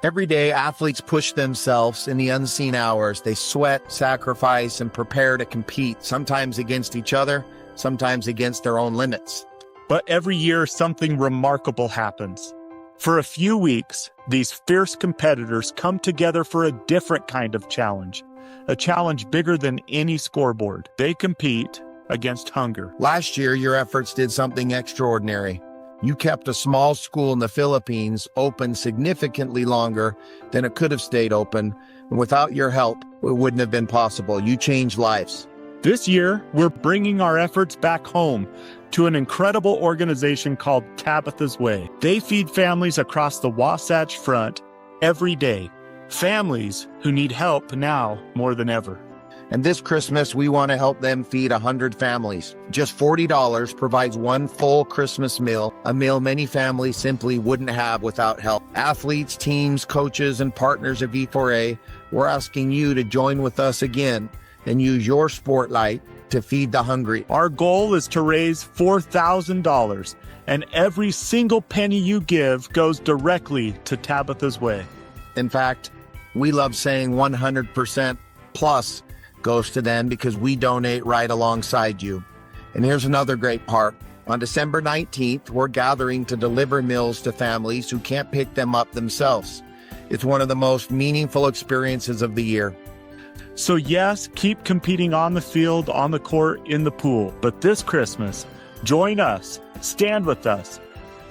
Every day, athletes push themselves in the unseen hours. They sweat, sacrifice, and prepare to compete, sometimes against each other, sometimes against their own limits. But every year, something remarkable happens. For a few weeks, these fierce competitors come together for a different kind of challenge, a challenge bigger than any scoreboard. They compete against hunger. Last year, your efforts did something extraordinary. You kept a small school in the Philippines open significantly longer than it could have stayed open. And without your help, it wouldn't have been possible. You changed lives. This year, we're bringing our efforts back home to an incredible organization called Tabitha's Way. They feed families across the Wasatch Front every day, families who need help now more than ever. And this Christmas, we want to help them feed 100 families. Just $40 provides one full Christmas meal, a meal many families simply wouldn't have without help. Athletes, teams, coaches, and partners of E4A, we're asking you to join with us again and use your spotlight to feed the hungry. Our goal is to raise $4,000, and every single penny you give goes directly to Tabitha's Way. In fact, we love saying 100% plus goes to them because we donate right alongside you. And here's another great part. On December 19th, we're gathering to deliver meals to families who can't pick them up themselves. It's one of the most meaningful experiences of the year. So yes, keep competing on the field, on the court, in the pool. But this Christmas, join us, stand with us,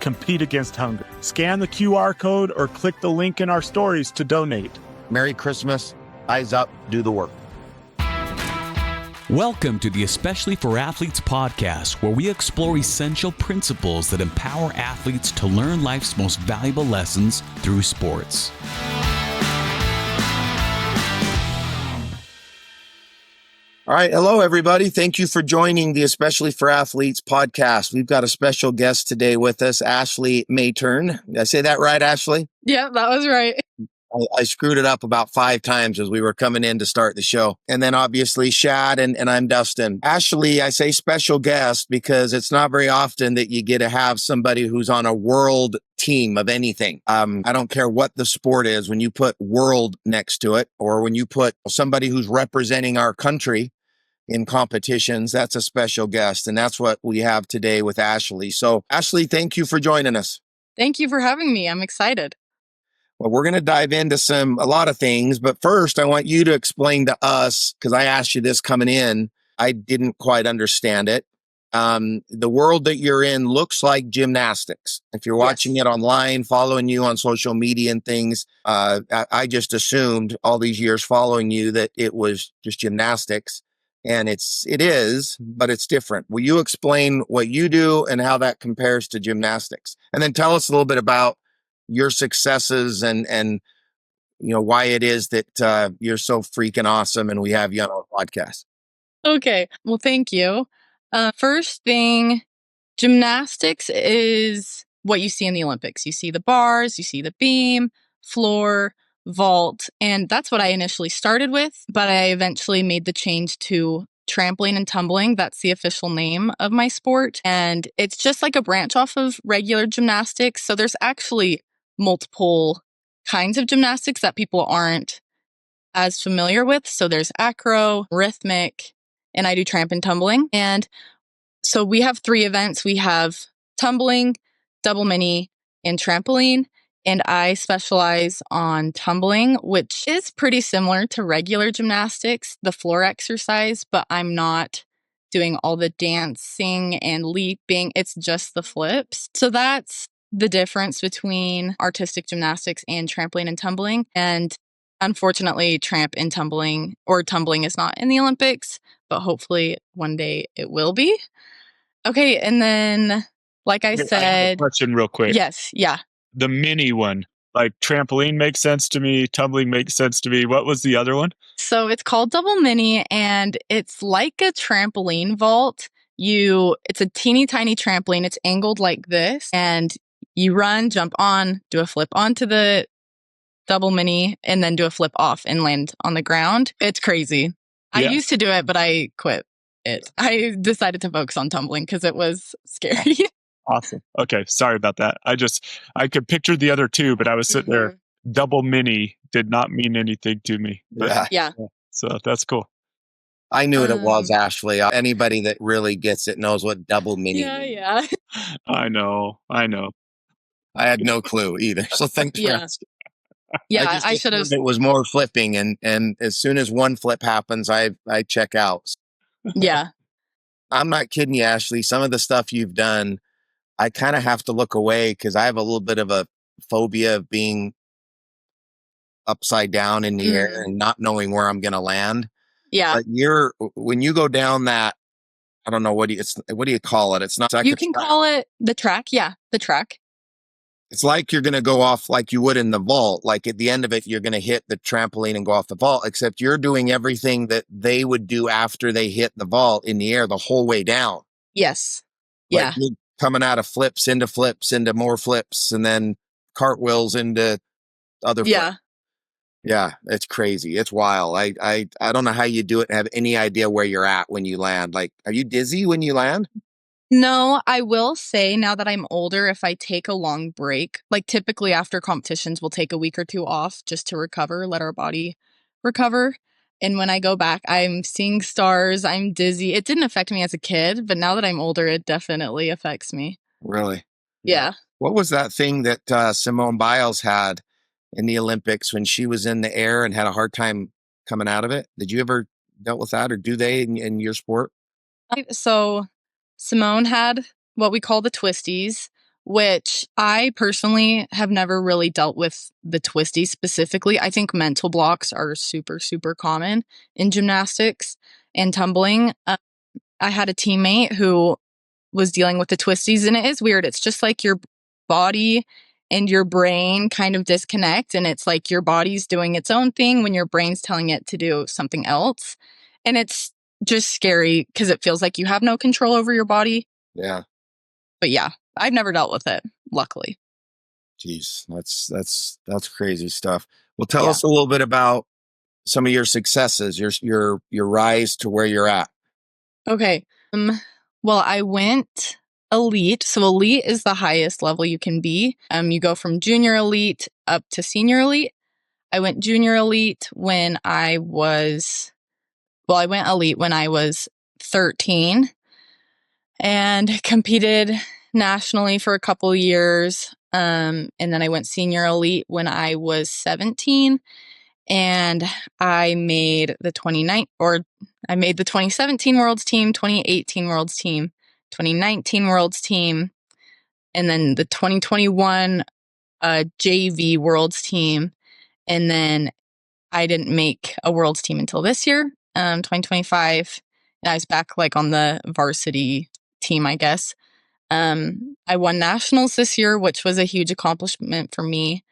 compete against hunger. Scan the QR code or click the link in our stories to donate. Merry Christmas. Eyes up, do the work. Welcome to the Especially for Athletes podcast, where we explore essential principles that empower athletes to learn life's most valuable lessons through sports. All right. Hello, everybody. Thank you for joining the Especially for Athletes podcast. We've got a special guest today with us, Ashley Matern. Did I say that right, Ashley? Yeah, that was right. I screwed it up about 5 times as we were coming in to start the show. And then obviously Shad and I'm Dustin. Ashley, I say special guest because it's not very often that you get to have somebody who's on a world team of anything. I don't care what the sport is. When you put world next to it, or when you put somebody who's representing our country in competitions, that's a special guest. And that's what we have today with Ashley. So Ashley, thank you for joining us. Thank you for having me. I'm excited. Well, we're going to dive into a lot of things, but first I want you to explain to us, because I asked you this coming in, I didn't quite understand it. The world that you're in looks like gymnastics. If you're watching it online, following you on social media and things, I just assumed all these years following you that it was just gymnastics, and it is, but it's different. Will you explain what you do and how that compares to gymnastics? And then tell us a little bit about your successes and you know why it is that you're so freaking awesome and we have you on our podcast. Okay. Well, thank you. First thing, gymnastics is what you see in the Olympics. You see the bars, you see the beam, floor, vault, and that's what I initially started with, but I eventually made the change to trampoline and tumbling. That's the official name of my sport. And it's just like a branch off of regular gymnastics. So there's actually multiple kinds of gymnastics that people aren't as familiar with. So there's acro, rhythmic, and I do tramp and tumbling. And so we have 3 events. We have tumbling, double mini, and trampoline. And I specialize on tumbling, which is pretty similar to regular gymnastics, the floor exercise, but I'm not doing all the dancing and leaping. It's just the flips. So that's the difference between artistic gymnastics and trampoline and tumbling. And unfortunately, tramp and tumbling or tumbling is not in the Olympics, but hopefully one day it will be. Okay. And then, like I said, I have a question real quick. Yes. Yeah. The mini one, like trampoline makes sense to me. Tumbling makes sense to me. What was the other one? So it's called double mini, and it's like a trampoline vault. It's a teeny tiny trampoline. It's angled like this, and you run, jump on, do a flip onto the double mini, and then do a flip off and land on the ground. It's crazy. I used to do it, but I quit it. I decided to focus on tumbling because it was scary. Awesome. Okay. Sorry about that. I could picture the other two, but I was sitting there double mini did not mean anything to me. But Yeah. so that's cool. I knew what it was, Ashley. Anybody that really gets it knows what double mini means. Yeah. I know. I had no clue either. So thanks for asking. Yeah, I should have. assumed it was more flipping, and as soon as one flip happens, I check out. Yeah. I'm not kidding you, Ashley. Some of the stuff you've done, I kind of have to look away because I have a little bit of a phobia of being upside down in the air and not knowing where I'm going to land. Yeah. But when you go down that, I don't know what do you call it? It's not like You can call it the track. Yeah, the track. It's like you're going to go off like you would in the vault. Like at the end of it, you're going to hit the trampoline and go off the vault, except you're doing everything that they would do after they hit the vault in the air the whole way down. Yes. Like Yeah. you're coming out of flips into more flips and then cartwheels into other flips. Yeah, it's crazy. It's wild. I don't know how you do it and have any idea where you're at when you land. Like, are you dizzy when you land? No, I will say now that I'm older, if I take a long break, like typically after competitions, we'll take a week or two off just to recover, let our body recover. And when I go back, I'm seeing stars, I'm dizzy. It didn't affect me as a kid, but now that I'm older, it definitely affects me. Really? Yeah. What was that thing that Simone Biles had in the Olympics when she was in the air and had a hard time coming out of it? Did you ever dealt with that, or do they in your sport? So Simone had what we call the twisties, which I personally have never really dealt with the twisties specifically. I think mental blocks are super, super common in gymnastics and tumbling. I had a teammate who was dealing with the twisties, and it is weird. It's just like your body and your brain kind of disconnect, and it's like your body's doing its own thing when your brain's telling it to do something else. And it's just scary because it feels like you have no control over your body. Yeah. But yeah, I've never dealt with it, luckily. Jeez, that's crazy stuff. Well, tell us a little bit about some of your successes, your rise to where you're at. Okay. Well, I went elite. So elite is the highest level you can be. You go from junior elite up to senior elite. I went junior elite when I went elite when I was 13 and competed nationally for a couple of years. And then I went senior elite when I was 17, and I made the 2017 Worlds team, 2018 Worlds team, 2019 Worlds team, and then the 2021 JV Worlds team. And then I didn't make a Worlds team until this year, 2025. And I was back like on the varsity team, I guess. I won nationals this year, which was a huge accomplishment for me.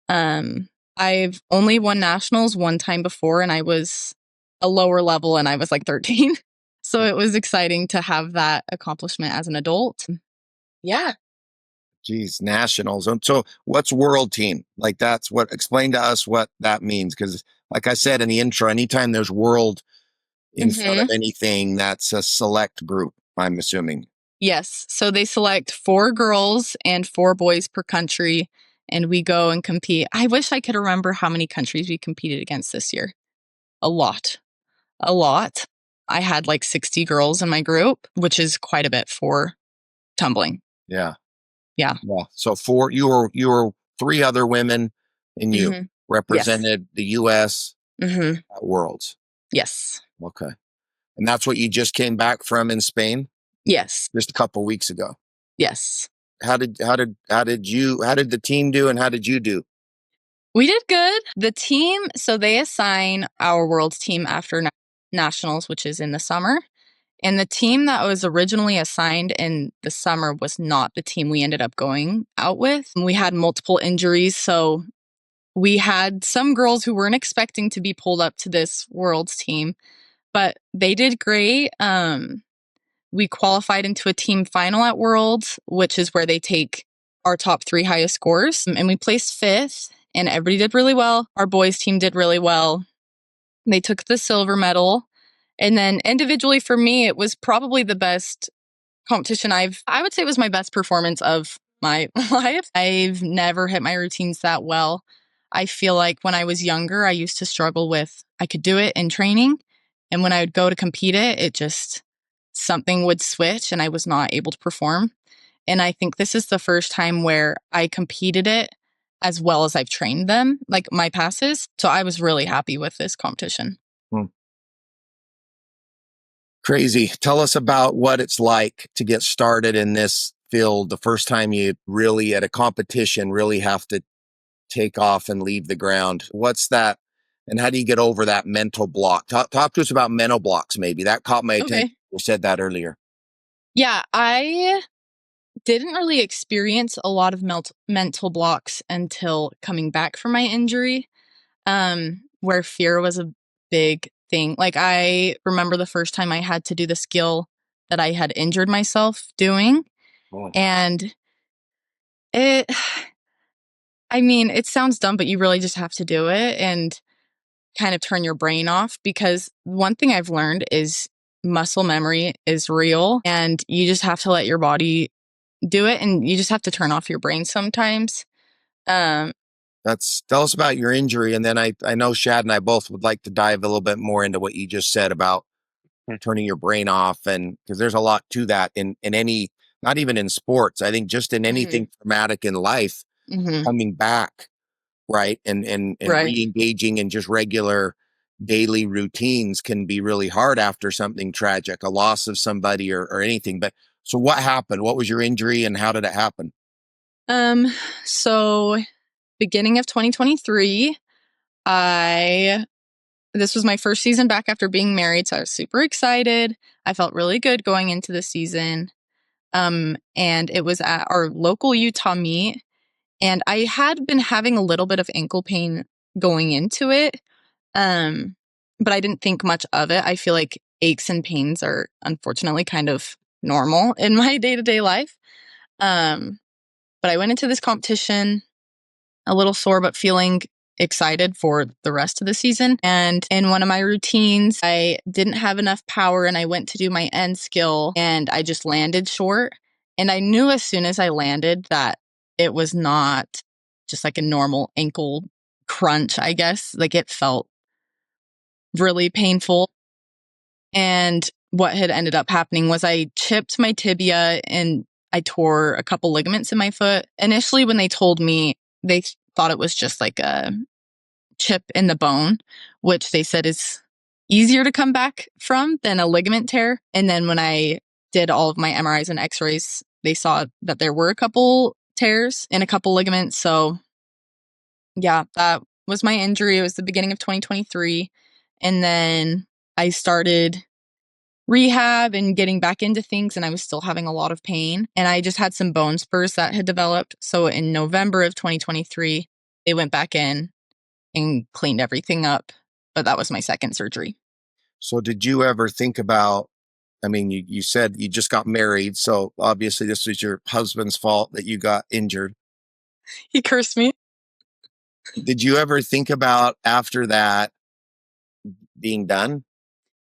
I've only won nationals one time before, and I was a lower level and I was like 13. So it was exciting to have that accomplishment as an adult. Yeah. Geez, nationals. And so what's world team? Like explain to us what that means. Because like I said in the intro, anytime there's world in front of anything, that's a select group, I'm assuming. Yes. So they select 4 girls and 4 boys per country, and we go and compete. I wish I could remember how many countries we competed against this year. A lot. I had like 60 girls in my group, which is quite a bit for tumbling. Yeah. Yeah. So you were 3 other women and you represented the US at Worlds. Yes. Okay. And that's what you just came back from in Spain? Yes. Just a couple weeks ago. Yes. How did the team do and how did you do? We did good. The team, so they assign our Worlds team after nationals, which is in the summer. And the team that was originally assigned in the summer was not the team we ended up going out with. We had multiple injuries, so we had some girls who weren't expecting to be pulled up to this Worlds team, but they did great. We qualified into a team final at Worlds, which is where they take our top 3 highest scores. And we placed 5th, and everybody did really well. Our boys team did really well. They took the silver medal. And then individually for me, it was probably the best competition I would say it was my best performance of my life. I've never hit my routines that well. I feel like when I was younger, I used to struggle with, I could do it in training. And when I would go to compete it just, something would switch and I was not able to perform. And I think this is the first time where I competed it as well as I've trained them, like my passes. So I was really happy with this competition. Crazy. Tell us about what it's like to get started in this field. The first time you really at a competition really have to take off and leave the ground. What's that? And how do you get over that mental block? Talk to us about mental blocks, maybe. That caught my attention. Okay. You said that earlier. Yeah, I didn't really experience a lot of mental blocks until coming back from my injury, where fear was a big thing. Like, I remember the first time I had to do the skill that I had injured myself doing. Oh. And it, I mean, it sounds dumb, but you really just have to do it and kind of turn your brain off, because one thing I've learned is muscle memory is real and you just have to let your body do it and you just have to turn off your brain sometimes. Tell us about your injury. And then I know Shad and I both would like to dive a little bit more into what you just said about turning your brain off. And because there's a lot to that in any, not even in sports, I think just in anything traumatic in life, coming back, right? And Right. re-engaging in just regular daily routines can be really hard after something tragic, a loss of somebody or anything. But so what happened? What was your injury and how did it happen? So beginning of 2023, this was my first season back after being married, so I was super excited. I felt really good going into the season. And it was at our local Utah meet, and I had been having a little bit of ankle pain going into it. But I didn't think much of it. I feel like aches and pains are unfortunately kind of normal in my day-to-day life. But I went into this competition a little sore, but feeling excited for the rest of the season. And in one of my routines, I didn't have enough power and I went to do my end skill and I just landed short. And I knew as soon as I landed that it was not just like a normal ankle crunch, I guess. Like, it felt really painful. And what had ended up happening was I chipped my tibia and I tore a couple ligaments in my foot. Initially, when they told me, they thought it was just like a chip in the bone, which they said is easier to come back from than a ligament tear. And then when I did all of my MRIs and x-rays, they saw that there were a couple tears in a couple ligaments. So yeah, that was my injury. It was the beginning of 2023. And then I started rehab and getting back into things, and I was still having a lot of pain. And I just had some bone spurs that had developed. So in November of 2023, they went back in and cleaned everything up. But that was my second surgery. So did you ever think about, I mean, you said you just got married, so obviously this was your husband's fault that you got injured. He cursed me. Did you ever think about after that being done?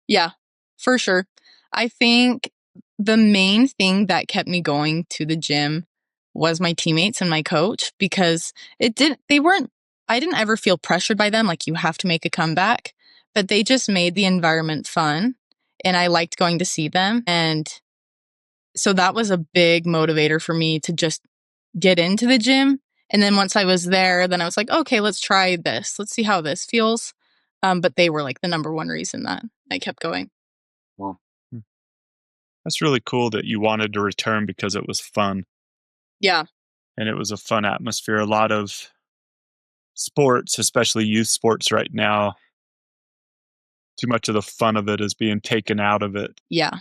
Yeah, for sure. I think the main thing that kept me going to the gym was my teammates and my coach, because I didn't ever feel pressured by them, like you have to make a comeback, but they just made the environment fun and I liked going to see them. And so that was a big motivator for me to just get into the gym. And then once I was there, then I was like, okay, let's try this. Let's see how this feels. But they were like the number one reason that I kept going. Well, That's really cool that you wanted to return because it was fun. Yeah. And it was a fun atmosphere. A lot of sports, especially youth sports right now, too much of the fun of it is being taken out of it. Yeah.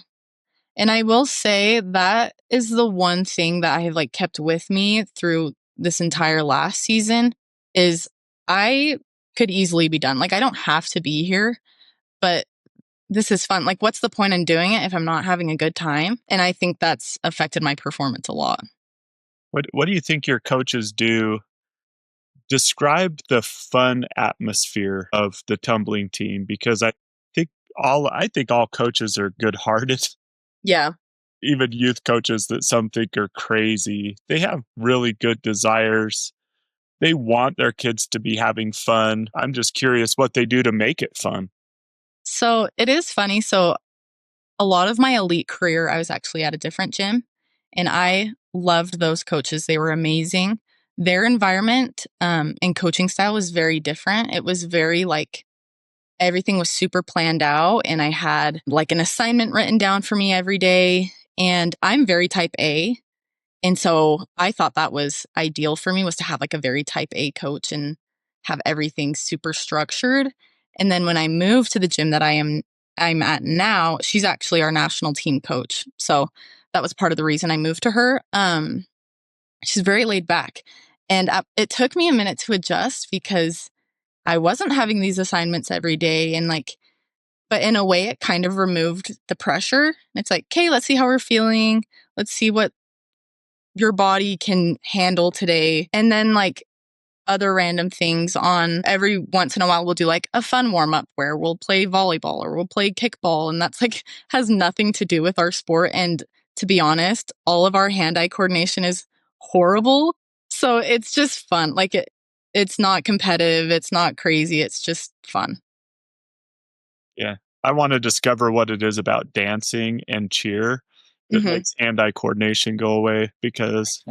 And I will say that is the one thing that I have like kept with me through this entire last season is I could easily be done. Like, I don't have to be here, but this is fun. Like, what's the point in doing it if I'm not having a good time? And I think that's affected my performance a lot. What do you think your coaches do? Describe the fun atmosphere of the tumbling team, because think I think all coaches are good-hearted. Yeah. Even youth coaches that some think are crazy, they have really good desires they want their kids to be having fun. I'm just curious what they do to make it fun. So it is funny. So a lot of my elite career, I was actually at a different gym, and I loved those coaches. They were amazing. Their environment and coaching style was very different. It was very like everything was super planned out, and I had like an assignment written down for me every day. And I'm very type A. And so I thought that was ideal for me, was to have like a very type A coach and have everything super structured. And then when I moved to the gym that I'm at now, she's actually our national team coach. So that was part of the reason I moved to her. She's very laid back. And it took me a minute to adjust because I wasn't having these assignments every day. And like, but in a way, it kind of removed the pressure. It's like, okay, let's see how we're feeling. Let's see what your body can handle today. And then like other random things on every once in a while, we'll do like a fun warm up where we'll play volleyball or we'll play kickball. And that's like has nothing to do with our sport. And to be honest, all of our hand-eye coordination is horrible. So it's just fun. Like it's not competitive. It's not crazy. It's just fun. Yeah. I want to discover what it is about dancing and cheer that Mhm. makes hand-eye coordination go away, because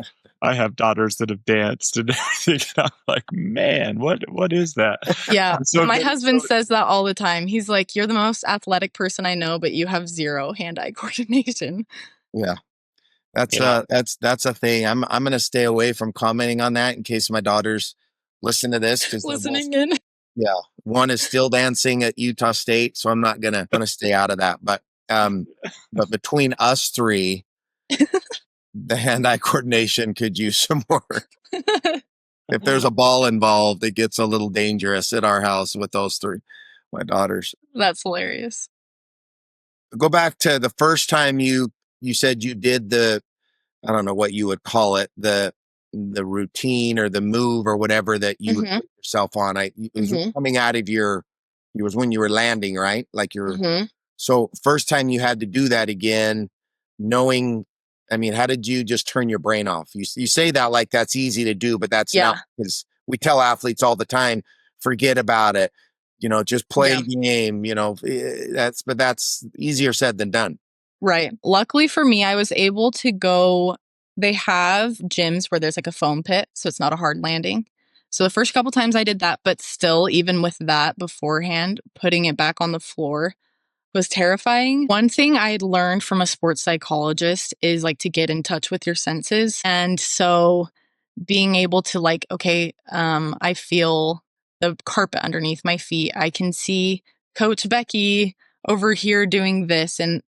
I have daughters that have danced and everything. And I'm like, man, what is that? Yeah. So My good. husband says that all the time. He's like, you're the most athletic person I know, but you have zero hand-eye coordination. Yeah. That's Yeah. that's a thing. I'm gonna stay away from commenting on that in case my daughters listen to this, because they're both, Listening in. yeah. One is still dancing at Utah State, so I'm not gonna stay out of that. But between us three, the hand-eye coordination could use some work. If there's a ball involved, it gets a little dangerous at our house with those three, my daughters. That's hilarious. Go back to the first time you said you did the, I don't know what you would call it, the routine or the move or whatever that you would Mhm. put yourself on. It was Mhm. coming out of it was when you were landing, right? Like Mhm. so first time you had to do that again, knowing, I mean, how did you just turn your brain off? You say that like that's easy to do, but that's not, Yeah. because we tell athletes all the time, forget about it, just play Yeah. the game, that's easier said than done. Right. Luckily for me, I was able to go. They have gyms where there's like a foam pit, so it's not a hard landing. So the first couple times I did that, but still, even with that beforehand, putting it back on the floor was terrifying. One thing I learned from a sports psychologist is like to get in touch with your senses. And so being able to like, okay, I feel the carpet underneath my feet. I can see Coach Becky over here doing this, and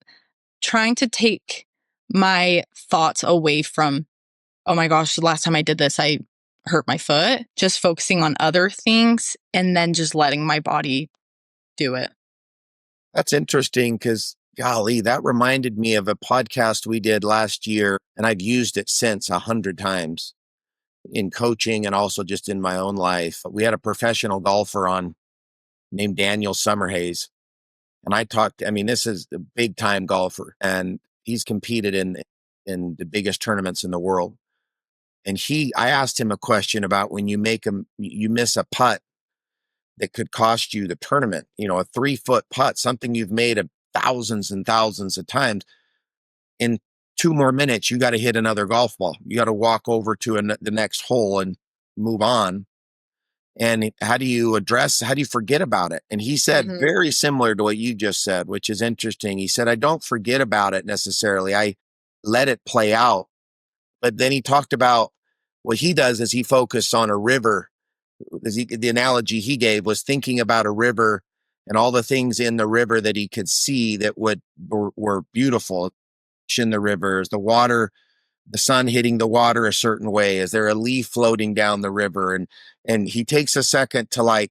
trying to take my thoughts away from, oh my gosh, the last time I did this, I hurt my foot, just focusing on other things and then just letting my body do it. That's interesting, because golly, that reminded me of a podcast we did last year, and I've used it since 100 times in coaching and also just in my own life. We had a professional golfer on named Daniel Summerhays, and I mean, this is a big time golfer, and he's competed in the biggest tournaments in the world. And I asked him a question about when you miss a putt that could cost you the tournament, a 3-foot putt, something you've made thousands and thousands of times. In 2 more minutes, you got to hit another golf ball. You got to walk over to the next hole and move on. And how do you forget about it? And he said, Mhm. very similar to what you just said, which is interesting. He said, I don't forget about it necessarily. I let it play out. But then he talked about what he does is he focused on a river. The analogy he gave was thinking about a river and all the things in the river that he could see that were beautiful in the rivers, the water, the sun hitting the water a certain way. Is there a leaf floating down the river? And he takes a second to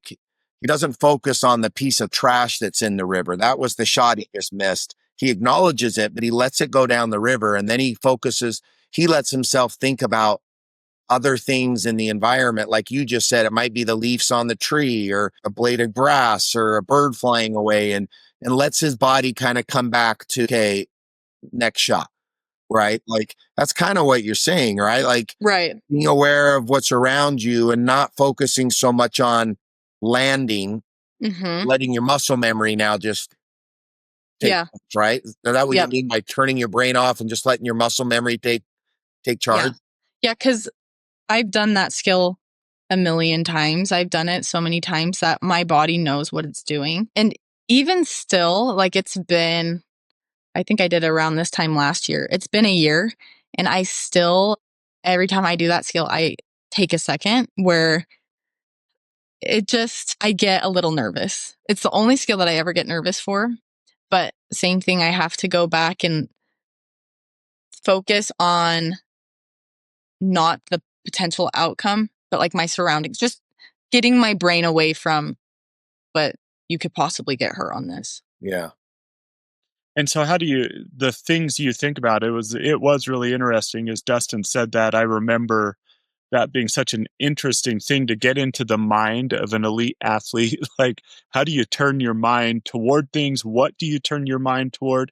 he doesn't focus on the piece of trash that's in the river. That was the shot he just missed. He acknowledges it, but he lets it go down the river. And then he lets himself think about other things in the environment. Like you just said, it might be the leaves on the tree or a blade of grass or a bird flying away, and lets his body kind of come back to, okay, next shot. right? Like that's kind of what you're saying, right? Like Right. being aware of what's around you and not focusing so much on landing, Mm-hmm. letting your muscle memory now just take, Yeah. right? Is that what you Yep. mean by turning your brain off and just letting your muscle memory take Yeah. charge? Yeah. Because I've done that skill a million times. I've done it so many times that my body knows what it's doing. And even still, like it's been, I think I did it around this time last year. It's been a year and I still, every time I do that skill, I take a second where I get a little nervous. It's the only skill that I ever get nervous for. But same thing, I have to go back and focus on not the potential outcome, but like my surroundings, just getting my brain away from what you could possibly get hurt on this. Yeah. And so how do you the things you think about, it was really interesting as Dustin said that. I remember that being such an interesting thing to get into the mind of an elite athlete. Like, how do you turn your mind toward things? What do you turn your mind toward?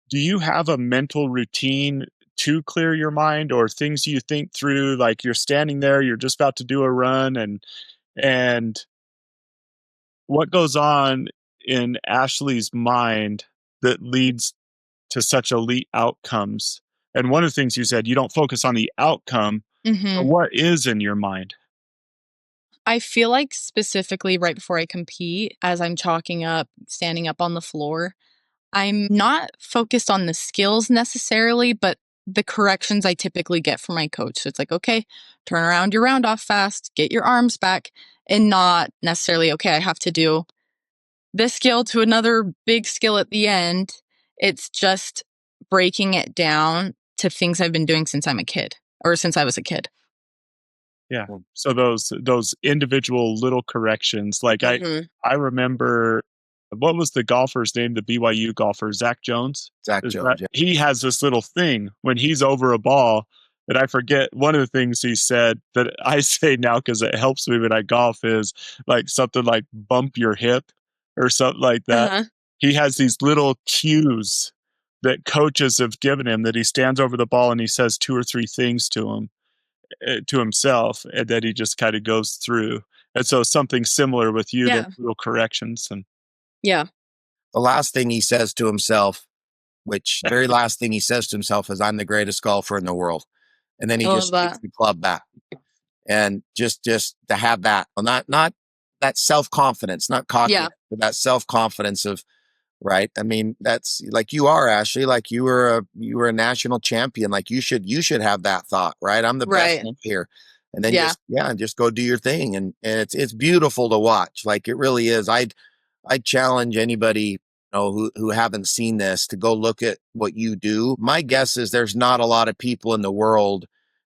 Do you have a mental routine to clear your mind, or things you think through, like you're standing there, you're just about to do a run, and what goes on in Ashley's mind that leads to such elite outcomes? And one of the things you said, you don't focus on the outcome. So Mm-hmm. what is in your mind? I feel like specifically right before I compete, as I'm chalking up, standing up on the floor, I'm not focused on the skills necessarily, but the corrections I typically get from my coach. So it's like, okay, turn around your round off fast, get your arms back, and not necessarily, okay, I have to do this skill to another big skill at the end. It's just breaking it down to things I've been doing since I'm a kid or since I was a kid. Yeah. So those individual little corrections, like Mm-hmm. I remember, what was the golfer's name? The BYU golfer, Zach Jones. Zach Is that Jones. Yeah. he has this little thing when he's over a ball that I forget. One of the things he said that I say now because it helps me when I golf is like something like bump your hip or something like that. Uh-huh. He has these little cues that coaches have given him that he stands over the ball and he says two or three things to him, to himself, and that he just kind of goes through. And so something similar with you, those Yeah. little corrections. And Yeah. The last thing he says to himself, which the very last thing he says to himself is, I'm the greatest golfer in the world. And then he I love just takes that. the club back. And just to have that, well, not that self-confidence, not Yeah. cocky, but that self-confidence of, right. I mean, that's like you are, Ashley, like you were a national champion. Like you should have that thought, right? I'm the best Right. here. And then Yeah. just go do your thing. And it's beautiful to watch. Like it really is. I challenge anybody, who haven't seen this to go look at what you do. My guess is there's not a lot of people in the world,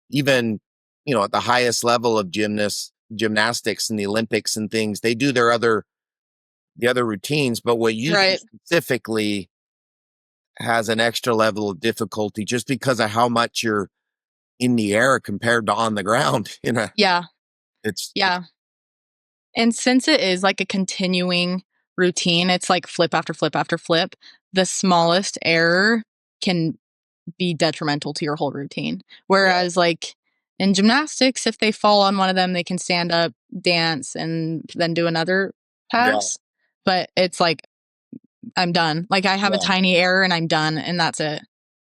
even, at the highest level of gymnastics and the Olympics and things, they do the other routines, but what you do Right. specifically has an extra level of difficulty just because of how much you're in the air compared to on the ground. Yeah. It's Yeah. And since it is like a continuing routine, it's like flip after flip after flip. The smallest error can be detrimental to your whole routine. Whereas, like in gymnastics, if they fall on one of them, they can stand up, dance, and then do another yeah, pass. But it's like, I'm done. Like, I have a yeah, tiny error and I'm done, and that's it.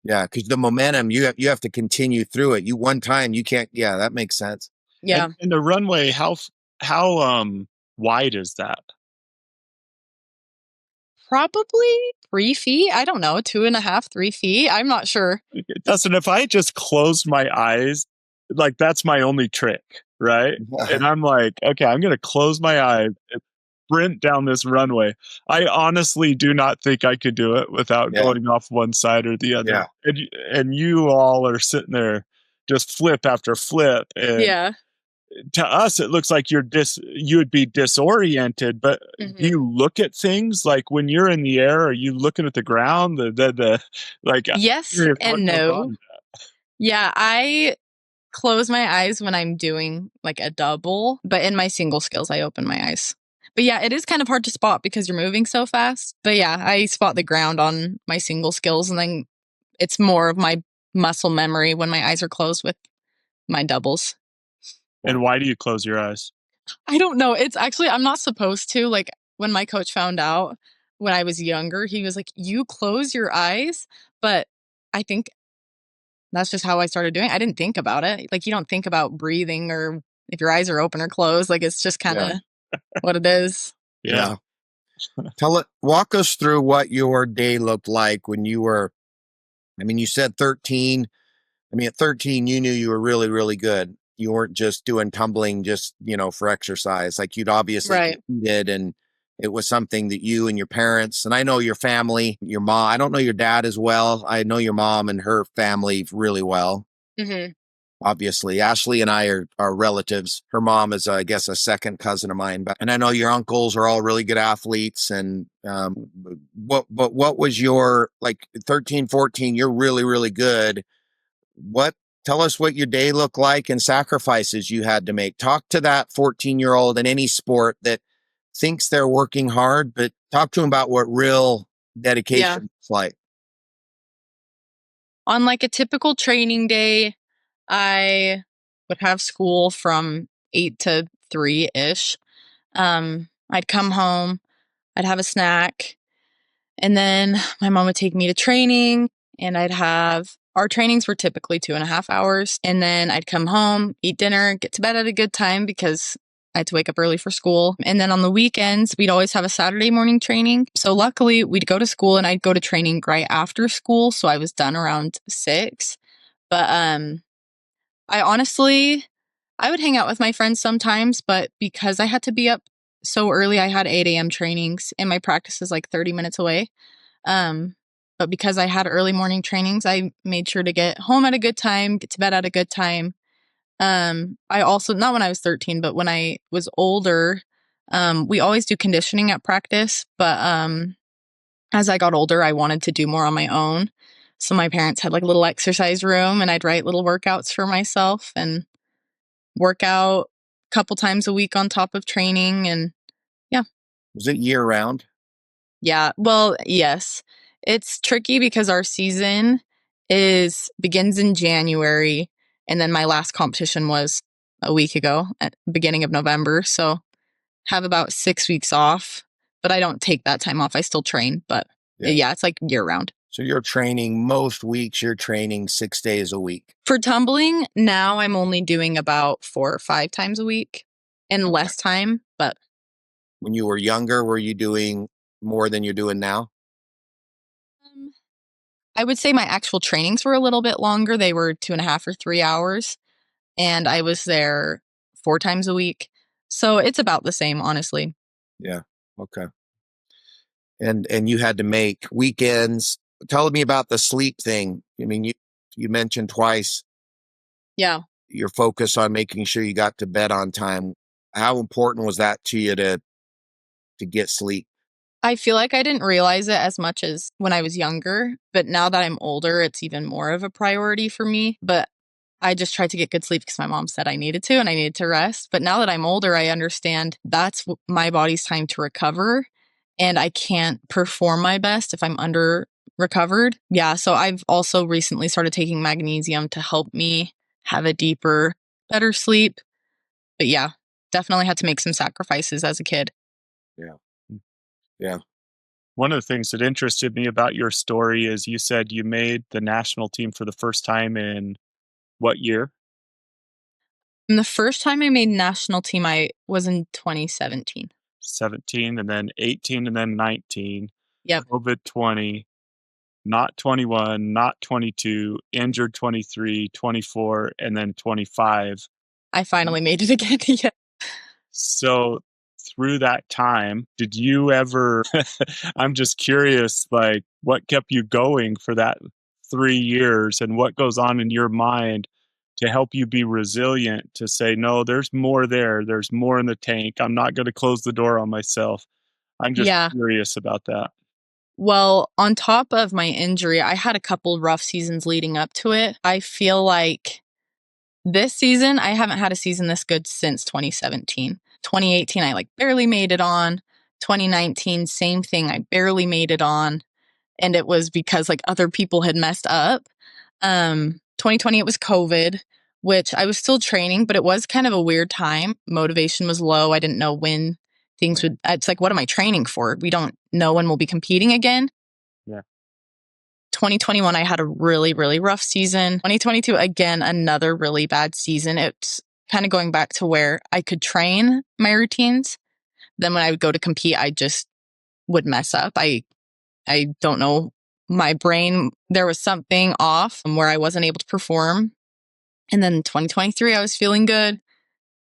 yeah. Because the momentum you have to continue through it. You one time you can't. Yeah, that makes sense. Yeah. and the runway, how wide is that? Probably 3 feet. I don't know, 2.5, 3 feet. I'm not sure. Dustin, if I just closed my eyes, like that's my only trick, right? And I'm like, okay, I'm gonna close my eyes and sprint down this runway. I honestly do not think I could do it without Yeah, going off one side or the other. yeah, And you all are sitting there just flip after flip, and Yeah. to us it looks like you would be disoriented. But do Mhm. you look at things like when you're in the air? Are you looking at the ground? The like, I'm Yes curious what and goes no. on. Yeah, I close my eyes when I'm doing like a double, but in my single skills, I open my eyes. But yeah, it is kind of hard to spot because you're moving so fast. But yeah, I spot the ground on my single skills, and then it's more of my muscle memory when my eyes are closed with my doubles. And why do you close your eyes? I don't know. It's actually, I'm not supposed to. Like, when my coach found out when I was younger, he was like, you close your eyes. But I think that's just how I started doing it. I didn't think about it. Like, you don't think about breathing or if your eyes are open or closed. Like, it's just kind of what it is. Yeah. Walk us through what your day looked like when you were, I mean, you said 13. I mean, at 13, you knew you were really, really good. You weren't just doing tumbling just, for exercise. Like, you'd obviously Right. competed, and it was something that you and your parents, and I know your family, your mom, I don't know your dad as well. I know your mom and her family really well. Mm-hmm. Obviously, Ashley and I are relatives. Her mom is, I guess, a second cousin of mine. And I know your uncles are all really good athletes. And what was your, like, 13, 14, you're really, really good. Tell us what your day looked like and sacrifices you had to make. Talk to that 14-year-old in any sport that thinks they're working hard, but talk to them about what real dedication is like. On like a typical training day, I would have school from 8 to 3-ish. I'd come home, I'd have a snack, and then my mom would take me to training, and our trainings were typically 2.5 hours. And then I'd come home, eat dinner, get to bed at a good time because I had to wake up early for school. And then on the weekends, we'd always have a Saturday morning training. So luckily, we'd go to school and I'd go to training right after school. So I was done around 6. But I would hang out with my friends sometimes, but because I had to be up so early, I had 8 a.m. trainings and my practice is like 30 minutes away. But because I had early morning trainings, I made sure to get home at a good time, get to bed at a good time. I also, not when I was 13, but when I was older, we always do conditioning at practice. But as I got older, I wanted to do more on my own. So my parents had like a little exercise room and I'd write little workouts for myself and work out a couple times a week on top of training. And Was it year round? yeah, well, yes. It's tricky because our season begins in January, and then my last competition was a week ago at the beginning of November. So have about 6 weeks off, but I don't take that time off. I still train, but yeah, it's like year round. So you're training most weeks, you're training 6 days a week. For tumbling, now I'm only doing about 4 or 5 times a week and less time, but when you were younger, were you doing more than you're doing now? I would say my actual trainings were a little bit longer. They were 2.5 or 3 hours, and I was there 4 times a week. So it's about the same, honestly. Yeah. Okay. And you had to make weekends. Tell me about the sleep thing. I mean, you mentioned twice. Yeah. Your focus on making sure you got to bed on time. How important was that to you to get sleep? I feel like I didn't realize it as much as when I was younger, but now that I'm older, it's even more of a priority for me. But I just tried to get good sleep because my mom said I needed to and I needed to rest. But now that I'm older, I understand that's my body's time to recover and I can't perform my best if I'm under recovered. Yeah, so I've also recently started taking magnesium to help me have a deeper, better sleep. But yeah, definitely had to make some sacrifices as a kid. Yeah. Yeah. One of the things that interested me about your story is you said you made the national team for the first time in what year? And the first time I made national team, I was in 2017. 17, and then 18, and then 19. Yep. COVID 20, not 21, not 22, injured 23, 24, and then 25. I finally made it again. Yeah. So through that time, did you ever, I'm just curious, like what kept you going for that 3 years and what goes on in your mind to help you be resilient to say, no, there's more there. There's more in the tank. I'm not going to close the door on myself. I'm just curious about that. Well, on top of my injury, I had a couple rough seasons leading up to it. I feel like this season, I haven't had a season this good since 2017. 2018, I like barely made it on. 2019, same thing. I barely made it on. And it was because like other people had messed up. 2020, it was COVID, which I was still training, but it was kind of a weird time. Motivation was low. I didn't know when things would, it's like, what am I training for? We don't know when we'll be competing again. Yeah. 2021, I had a really, really rough season. 2022, again, another really bad season. It's kind of going back to where I could train my routines. Then when I would go to compete, I just would mess up. I don't know. My brain, there was something off where I wasn't able to perform. And then 2023, I was feeling good.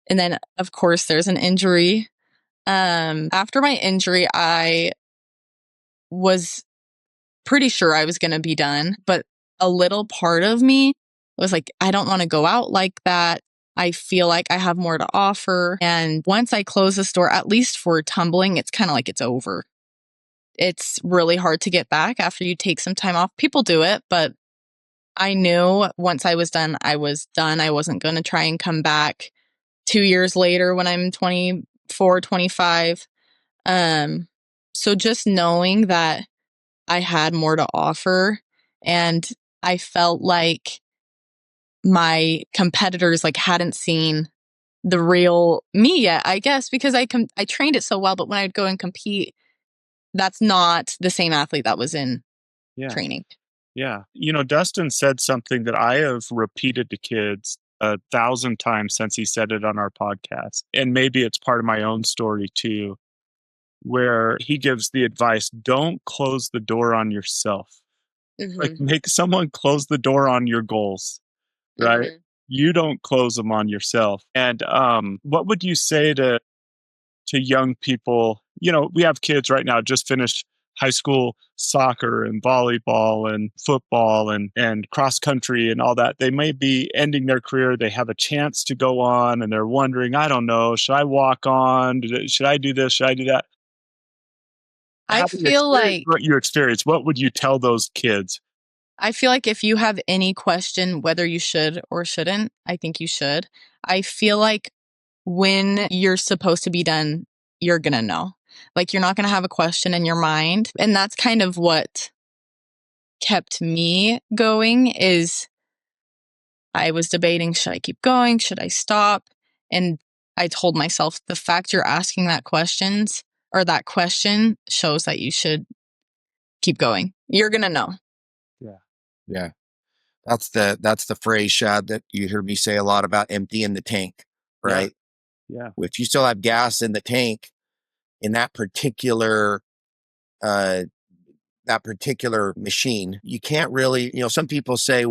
And then, of course, there's an injury. After my injury, I was pretty sure I was going to be done. But a little part of me was like, I don't want to go out like that. I feel like I have more to offer. And once I close this door, at least for tumbling, it's kind of like it's over. It's really hard to get back after you take some time off. People do it, but I knew once I was done, I was done. I wasn't going to try and come back 2 years later when I'm 24, 25. So just knowing that I had more to offer, and I felt like my competitors like hadn't seen the real me yet, I guess, because I trained it so well, but when I'd go and compete, that's not the same athlete that was in training. Yeah. Dustin said something that I have repeated to kids 1,000 times since he said it on our podcast. And maybe it's part of my own story too, where he gives the advice, don't close the door on yourself. Like make someone close the door on your goals, right? You don't close them on yourself. And what would you say to young people? We have kids right now just finished high school soccer and volleyball and football and cross country and all that. They may be ending their career. They have a chance to go on and they're wondering, I don't know, should I walk on? Should I do this? Should I do that? I feel like what you experience, what would you tell those kids? I feel like if you have any question whether you should or shouldn't, I think you should. I feel like when you're supposed to be done, you're going to know. Like you're not going to have a question in your mind. And that's kind of what kept me going is I was debating, should I keep going? Should I stop? And I told myself the fact you're asking that question shows that you should keep going. You're going to know. Yeah. That's the phrase, Shad, that you hear me say a lot about emptying the tank, right? Yeah. If you still have gas in the tank in that particular machine, you can't really, some people say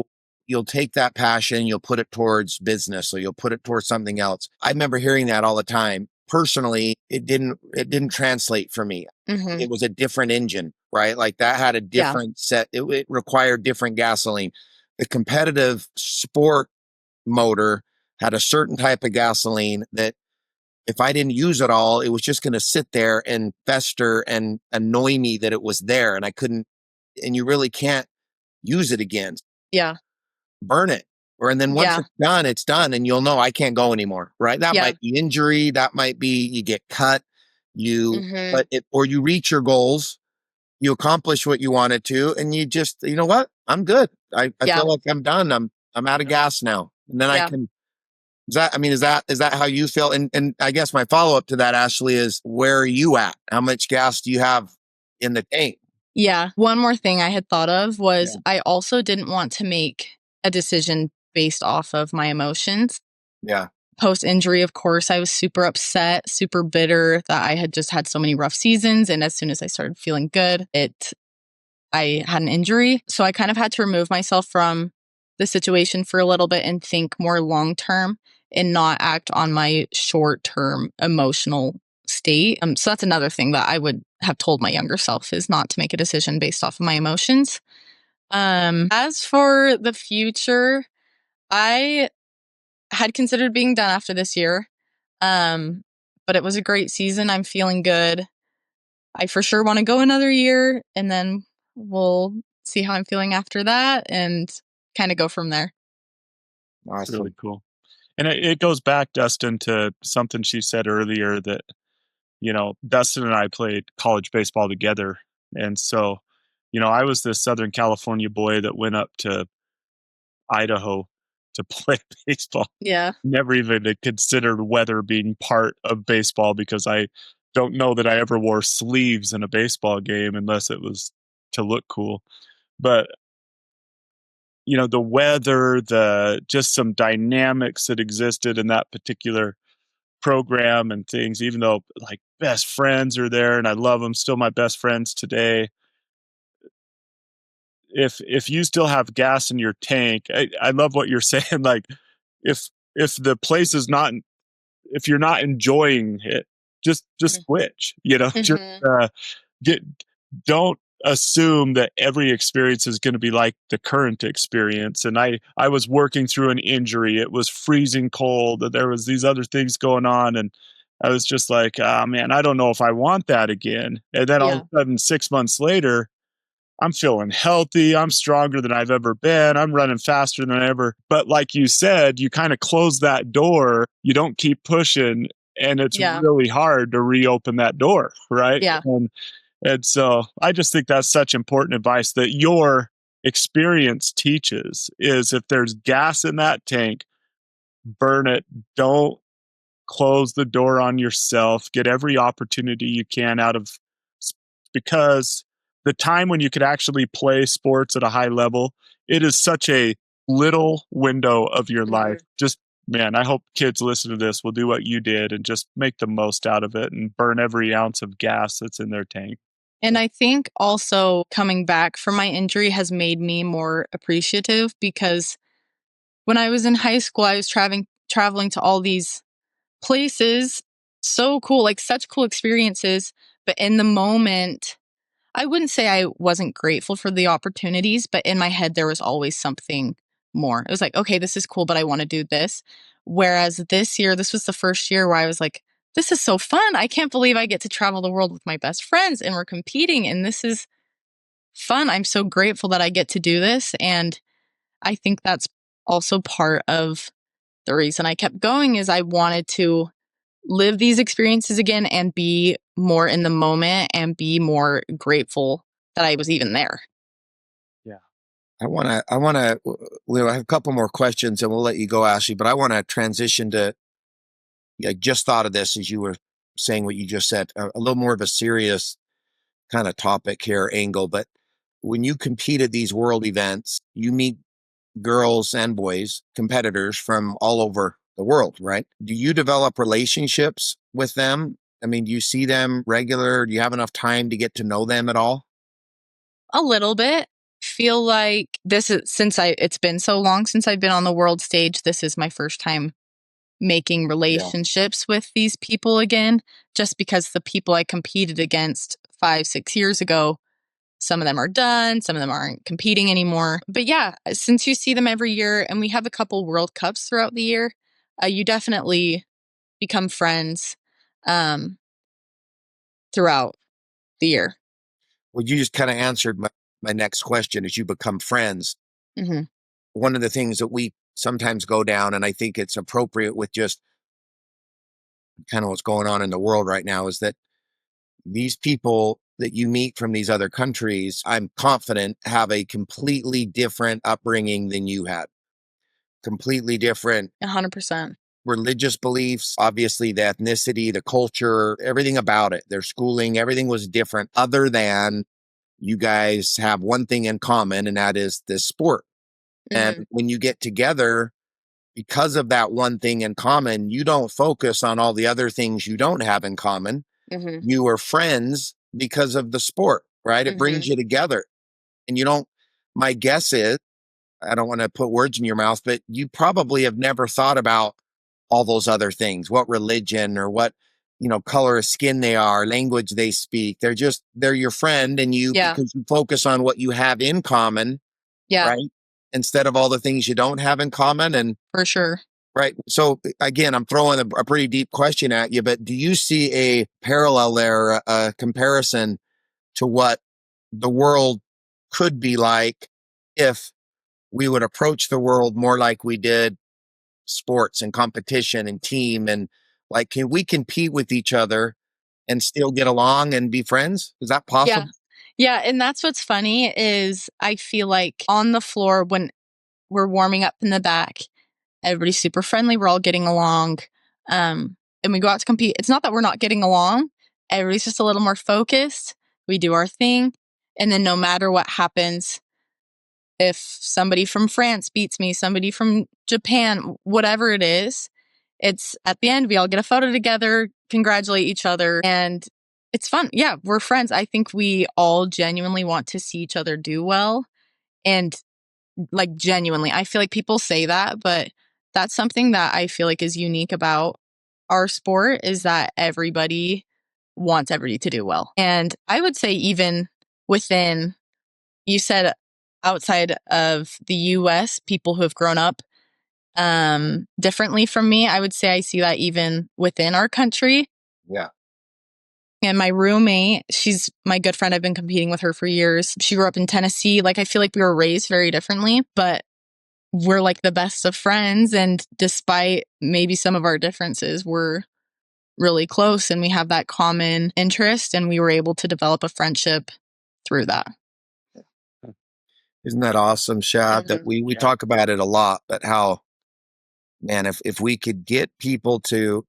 you'll take that passion, you'll put it towards business or you'll put it towards something else. I remember hearing that all the time. Personally, it didn't translate for me. It was a different engine, right? Like that had a different set. It required different gasoline. The competitive sport motor had a certain type of gasoline that if I didn't use it all, it was just going to sit there and fester and annoy me that it was there and I couldn't, and you really can't use it again. Yeah. Burn it. And then once it's done and you'll know I can't go anymore, right? That might be injury. That might be you get cut, or you reach your goals, you accomplish what you wanted to, and you just, you know what? I'm good. I feel like I'm done. I'm out of gas now. And then I can, is that how you feel? And I guess my follow-up to that, Ashley, is where are you at? How much gas do you have in the tank? Yeah. One more thing I had thought of was I also didn't want to make a decision based off of my emotions. Yeah. Post-injury, of course, I was super upset, super bitter that I had just had so many rough seasons. And as soon as I started feeling good, I had an injury. So I kind of had to remove myself from the situation for a little bit and think more long-term and not act on my short-term emotional state. So that's another thing that I would have told my younger self is not to make a decision based off of my emotions. As for the future, I had considered being done after this year. But it was a great season. I'm feeling good. I for sure want to go another year and then we'll see how I'm feeling after that and kind of go from there. Awesome. That's really cool. And it goes back, Dustin, to something she said earlier that, Dustin and I played college baseball together. And so, I was this Southern California boy that went up to Idaho to play baseball. Yeah. Never even considered weather being part of baseball because I don't know that I ever wore sleeves in a baseball game unless it was to look cool. But the weather, the just some dynamics that existed in that particular program and things, even though like best friends are there and I love them, still my best friends today. If you still have gas in your tank, I love what you're saying. Like if the place is not, if you're not enjoying it, just switch, just Mm-hmm. get, don't assume that every experience is going to be like the current experience. And I was working through an injury. It was freezing cold. There was these other things going on. And I was just like, oh man, I don't know if I want that again. And then all of Yeah. a sudden, 6 months later, I'm feeling healthy. I'm stronger than I've ever been. I'm running faster than ever. But like you said, you kind of close that door. You don't keep pushing. And it's Yeah. really hard to reopen that door. Right. Yeah. And so I just think that's such important advice that your experience teaches is if there's gas in that tank, burn it. Don't close the door on yourself. Get every opportunity you can out of, because the time when you could actually play sports at a high level, it is such a little window of your life. Just, man, I hope kids listen to this will do what you did and just make the most out of it and burn every ounce of gas that's in their tank. And I think also coming back from my injury has made me more appreciative because when I was in high school, I was traveling to all these places. So cool, like such cool experiences. But in the moment, I wouldn't say I wasn't grateful for the opportunities, but in my head, there was always something more. It was like, okay, this is cool, but I want to do this. Whereas this year, this was the first year where I was like, this is so fun. I can't believe I get to travel the world with my best friends and we're competing. And this is fun. I'm so grateful that I get to do this. And I think that's also part of the reason I kept going is I wanted to live these experiences again and be more in the moment and be more grateful that I was even there. Yeah. Leo, I have a couple more questions and we'll let you go, Ashley, but I want to transition to, I just thought of this as you were saying what you just said, a little more of a serious kind of topic here, angle. But when you compete at these world events, you meet girls and boys, competitors from all over the world, right? Do you develop relationships with them? I mean, do you see them regular? Do you have enough time to get to know them at all? A little bit. Feel like this is it's been so long since I've been on the world stage. This is my first time making relationships with these people again, just because the people I competed against 5-6 years ago, some of them are done, some of them aren't competing anymore. But yeah, since you see them every year and we have a couple World Cups throughout the year, you definitely become friends throughout the year. Well, you just kind of answered my next question as you become friends. Mm-hmm. One of the things that we sometimes go down, and I think it's appropriate with just kind of what's going on in the world right now, is that these people that you meet from these other countries, I'm confident, have a completely different upbringing than you had. Completely different 100%. religious beliefs, obviously the ethnicity, the culture, everything about it, their schooling, everything was different, other than you guys have one thing in common, and that is this sport. Mm-hmm. And when you get together, because of that one thing in common, you don't focus on all the other things you don't have in common. Mm-hmm. You are friends because of the sport, right? It brings you together. And you don't, my guess is, I don't want to put words in your mouth, but you probably have never thought about all those other things, what religion or what, color of skin they are, language they speak. They're your friend, and because you focus on what you have in common, right? Instead of all the things you don't have in common. And For sure. right. So again, I'm throwing a pretty deep question at you, but do you see a parallel there, a comparison to what the world could be like if we would approach the world more like we did sports and competition and team, and like, can we compete with each other and still get along and be friends? Is that possible? Yeah. And that's what's funny is I feel like on the floor when we're warming up in the back. Everybody's super friendly. We're all getting along. And we go out to compete. It's not that we're not getting along. Everybody's just a little more focused. We do our thing. And then no matter what happens, if somebody from France beats me, somebody from Japan, whatever it is, it's at the end, we all get a photo together, congratulate each other, and it's fun. Yeah, we're friends. I think we all genuinely want to see each other do well. And like genuinely, I feel like people say that, but that's something that I feel like is unique about our sport is that everybody wants everybody to do well. And I would say even within, you said outside of the US, people who have grown up differently from me, I would say I see that even within our country. Yeah. And my roommate, she's my good friend. I've been competing with her for years. She grew up in Tennessee. Like, I feel like we were raised very differently, but we're like the best of friends. And despite maybe some of our differences, we're really close and we have that common interest. And we were able to develop a friendship through that. Isn't that awesome, Shad? That we talk about it a lot, but how, man, if we could get people to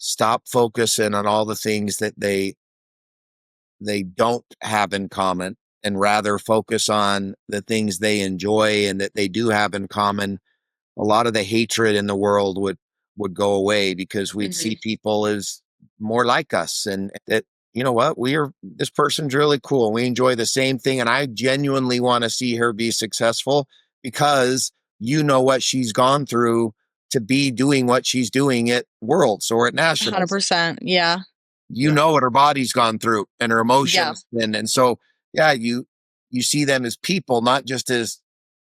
stop focusing on all the things that they don't have in common and rather focus on the things they enjoy and that they do have in common, a lot of the hatred in the world would go away because we'd see people as more like us and that, you know what, this person's really cool. We enjoy the same thing. And I genuinely want to see her be successful because you know what she's gone through to be doing what she's doing at Worlds or at Nationals. 100%. Yeah. You know what her body's gone through and her emotions. Yeah. And so, yeah, you see them as people, not just as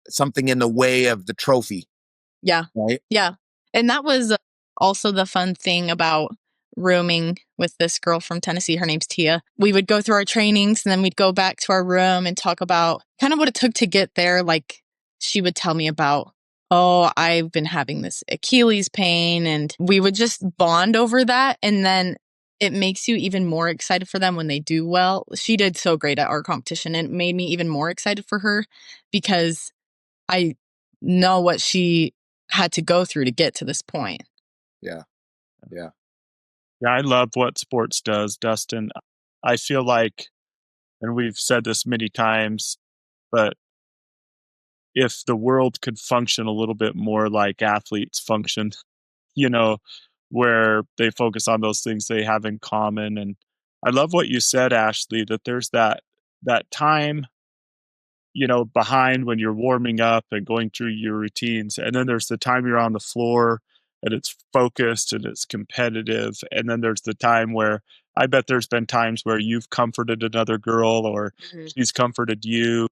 something in the way of the trophy. Yeah. Right. Yeah. And that was also the fun thing about rooming with this girl from Tennessee. Her name's Tia. We would go through our trainings and then we'd go back to our room and talk about kind of what it took to get there. Like, she would tell me about, oh, I've been having this Achilles pain, and we would just bond over that. And then it makes you even more excited for them when they do well. She did so great at our competition, and it made me even more excited for her because I know what she had to go through to get to this point. Yeah. Yeah. Yeah, I love what sports does, Dustin. I feel like, and we've said this many times, but if the world could function a little bit more like athletes function, where they focus on those things they have in common. And I love what you said, Ashley, that there's that time, behind when you're warming up and going through your routines. And then there's the time you're on the floor and it's focused and it's competitive. And then there's the time where I bet there's been times where you've comforted another girl or she's comforted you,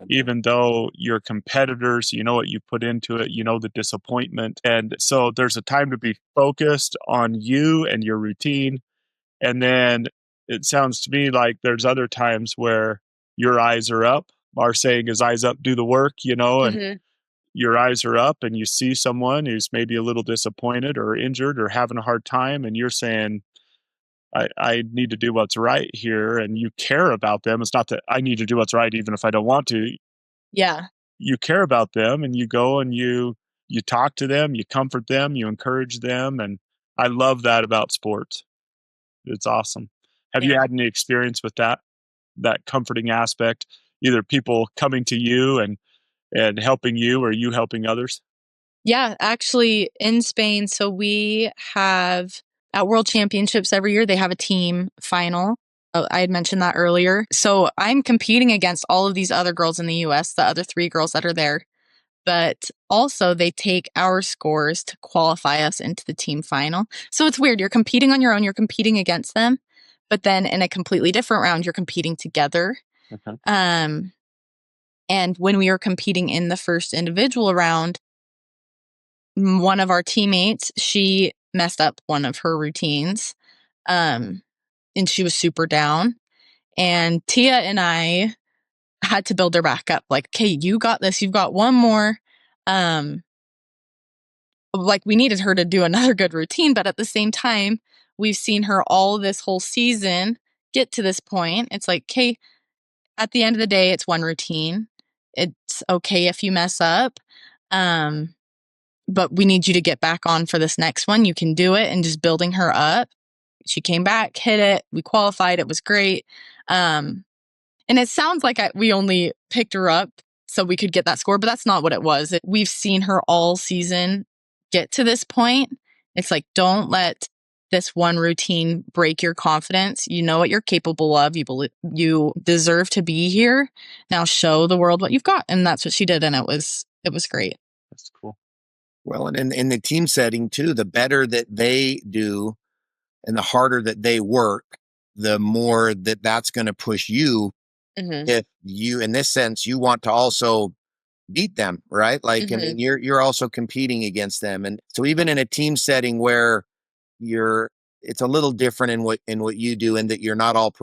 even though you're competitors, you know what you put into it, the disappointment. And so there's a time to be focused on you and your routine. And then it sounds to me like there's other times where your eyes are up. Our saying is eyes up, do the work, and your eyes are up and you see someone who's maybe a little disappointed or injured or having a hard time. And you're saying, I need to do what's right here. And you care about them. It's not that I need to do what's right, even if I don't want to. Yeah. You care about them and you go and you talk to them, you comfort them, you encourage them. And I love that about sports. It's awesome. Have you had any experience with that comforting aspect, either people coming to you and helping you or you helping others? Yeah, actually in Spain. So we have at World Championships every year, they have a team final. I had mentioned that earlier. So I'm competing against all of these other girls in the US, the other 3 girls that are there. But also they take our scores to qualify us into the team final. So it's weird. You're competing on your own. You're competing against them. But then in a completely different round, you're competing together. Okay. And when we were competing in the first individual round, one of our teammates, she messed up one of her routines. And she was super down. And Tia and I had to build her back up. Like, okay, you got this. You've got one more. Like, we needed her to do another good routine. But at the same time, we've seen her all this whole season get to this point. It's like, okay, at the end of the day, it's one routine. It's it's okay if you mess up. But we need you to get back on for this next one. You can do it. And just building her up. She came back, hit it. We qualified. It was great. And it sounds like we only picked her up so we could get that score, but that's not what it was. We've seen her all season get to this point. It's like, don't let this one routine break your confidence. You know what you're capable of. You deserve to be here. Now show the world what you've got. And that's what she did. And it was great. That's cool. Well, and in the team setting too, the better that they do and the harder that they work, the more that's going to push you. If you, in this sense, you want to also beat them, right? Like, I mean, you're also competing against them. And so even in a team setting where it's a little different in what you do, and that you're not all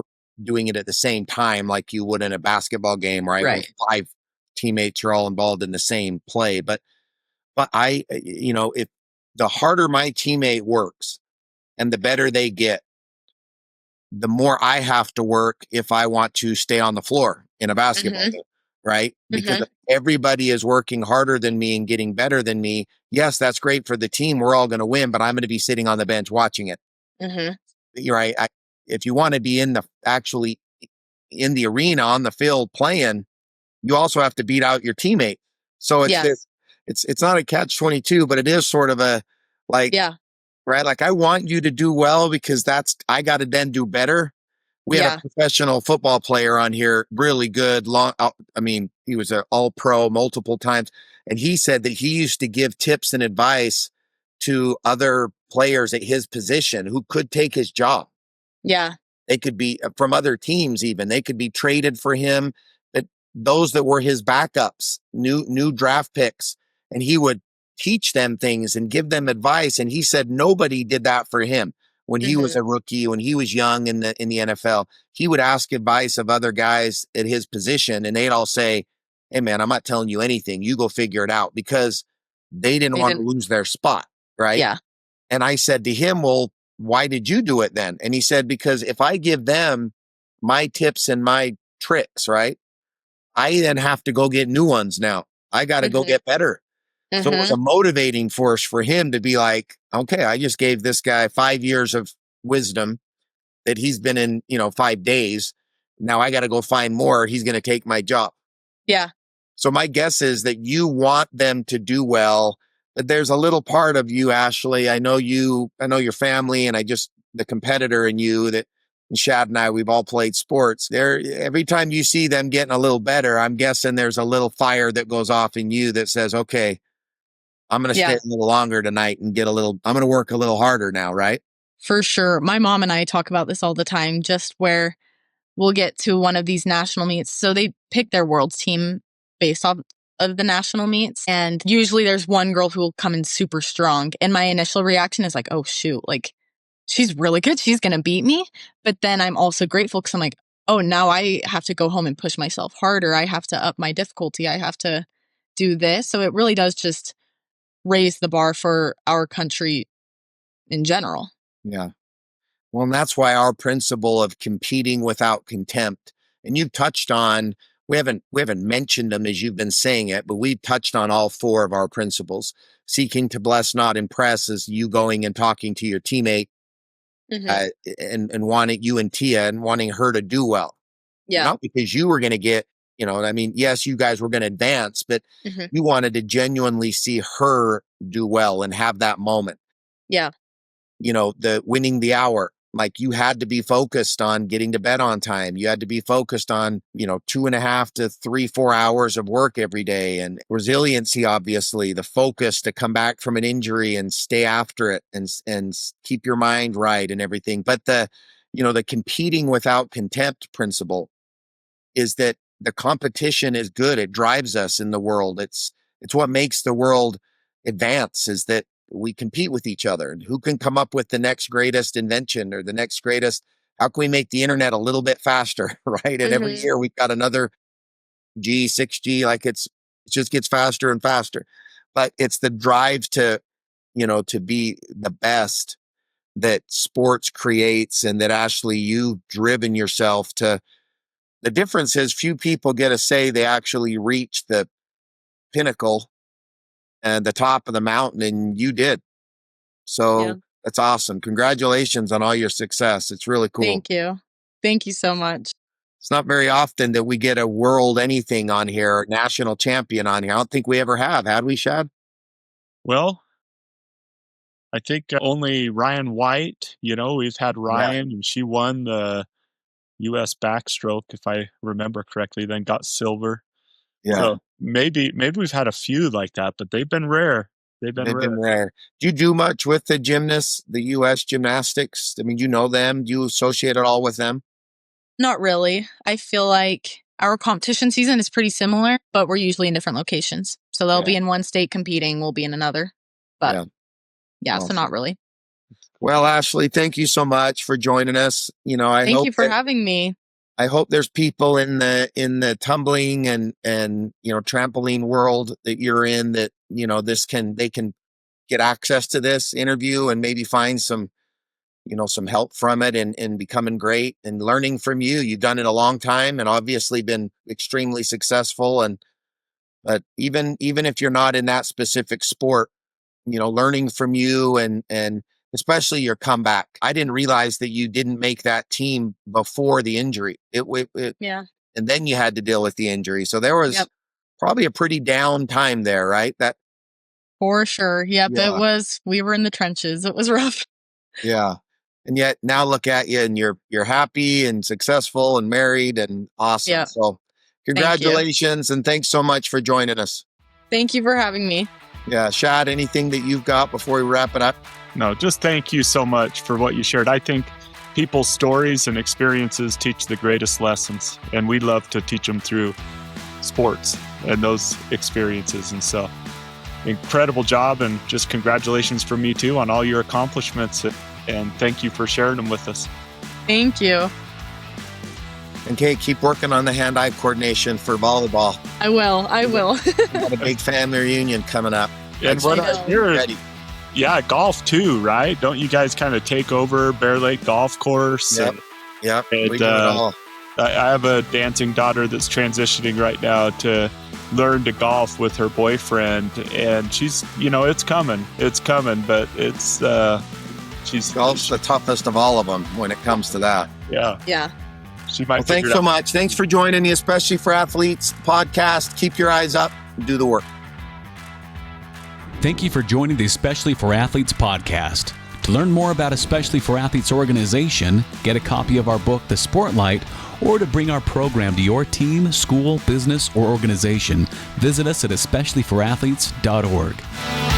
doing it at the same time, like you would in a basketball game, right? Right. When 5 teammates are all involved in the same play. But if the harder my teammate works and the better they get, the more I have to work if I want to stay on the floor in a basketball game, right? Because everybody is working harder than me and getting better than me. Yes, that's great for the team. We're all going to win, but I'm going to be sitting on the bench watching it. You're right. If you want to be actually in the arena, on the field playing, you also have to beat out your teammate. So it's not a catch-22, but it is sort of a right? Like, I want you to do well because I got to then do better. We had a professional football player on here, really good. He was an all-pro multiple times. And he said that he used to give tips and advice to other players at his position who could take his job. Yeah. They could be from other teams even. They could be traded for him. But those that were his backups, new draft picks, and he would teach them things and give them advice. And he said nobody did that for him when he was a rookie, when he was young in the NFL. He would ask advice of other guys at his position, and they'd all say, "Hey man, I'm not telling you anything. You go figure it out," because they didn't want to lose their spot, right? Yeah. And I said to him, "Well, why did you do it then?" And he said, "Because if I give them my tips and my tricks, right, I then have to go get new ones now. I got to go get better." So it was a motivating force for him to be like, okay, I just gave this guy 5 years of wisdom that he's been in, 5 days. Now I got to go find more. He's going to take my job. Yeah. So my guess is that you want them to do well, but there's a little part of you, Ashley. I know your family, and the competitor in you that Shad and I, we've all played sports. Every time you see them getting a little better, I'm guessing there's a little fire that goes off in you that says, okay, I'm going to stay a little longer tonight and I'm going to work a little harder now, right? For sure. My mom and I talk about this all the time, just where we'll get to one of these national meets. So they pick their world's team based off of the national meets. And usually there's one girl who will come in super strong. And my initial reaction is like, oh, shoot, like she's really good. She's going to beat me. But then I'm also grateful because I'm like, oh, now I have to go home and push myself harder. I have to up my difficulty. I have to do this. So it really does just raise the bar for our country in general. Yeah. Well, and that's why our principle of competing without contempt, and you've touched on, we haven't mentioned them as you've been saying it, but we've touched on all 4 of our principles. Seeking to bless, not impress, is you going and talking to your teammate and wanting you and Tia and wanting her to do well. Yeah. Not because you were going to get, yes, you guys were going to advance, but you wanted to genuinely see her do well and have that moment. Yeah. The winning the hour, like you had to be focused on getting to bed on time. You had to be focused on, 2.5 to 3-4 hours of work every day, and resiliency, obviously, the focus to come back from an injury and stay after it and keep your mind right and everything. But the competing without contempt principle is that the competition is good. It drives us in the world. It's what makes the world advance, is that we compete with each other. And who can come up with the next greatest invention or the next greatest, how can we make the internet a little bit faster, right? And every year we've got another 6G, like it just gets faster and faster. But it's the drive to be the best that sports creates, and that Ashley, you've driven yourself to. The difference is few people get to say they actually reach the pinnacle and the top of the mountain, and you did. So Yeah. that's awesome. Congratulations on all your success. It's really cool. Thank you. Thank you so much. It's not very often that we get a world anything on here, national champion on here. I don't think we ever have. Had we, Shad? Well, I think only Ryan White, we've had Ryan and she won the U.S. backstroke, if I remember correctly, then got silver. Yeah. So maybe we've had a few like that, but they've been rare. They've been rare. Do you do much with the gymnasts, the U.S. gymnastics? I mean, do you know them? Do you associate at all with them? Not really. I feel like our competition season is pretty similar, but we're usually in different locations. So they'll be in one state competing, we'll be in another. But Awesome. So not really. Well, Ashley, thank you so much for joining us. Thank you for having me. I hope there's people in the tumbling and trampoline world that you're in that they can get access to this interview and maybe find some help from it and becoming great and learning from you. You've done it a long time and obviously been extremely successful. But even if you're not in that specific sport, learning from you and especially your comeback. I didn't realize that you didn't make that team before the injury. And then you had to deal with the injury. So there was probably a pretty down time there, right? That for sure. Yep, It was. We were in the trenches. It was rough. Yeah. And yet now look at you and you're happy and successful and married and awesome. Yep. So congratulations and thanks so much for joining us. Thank you for having me. Yeah. Shad, anything that you've got before we wrap it up? No, just thank you so much for what you shared. I think people's stories and experiences teach the greatest lessons, and we love to teach them through sports and those experiences. And so incredible job, and just congratulations from me too on all your accomplishments, and thank you for sharing them with us. Thank you. And Kate, keep working on the hand-eye coordination for volleyball. I will. We've got a big family reunion coming up. And what I hear, golf too, right? Don't you guys kind of take over Bear Lake Golf Course? Yep. And, we do it all. I have a dancing daughter that's transitioning right now to learn to golf with her boyfriend, and she's, it's coming, but it's golf's the toughest of all of them when it comes to that. Yeah. She might. Well, thanks so much. Thanks for joining the Especially for Athletes podcast. Keep your eyes up and do the work. Thank you for joining the Especially for Athletes podcast. To learn more about Especially for Athletes organization, get a copy of our book, The Sportlight, or to bring our program to your team, school, business, or organization, visit us at especiallyforathletes.org.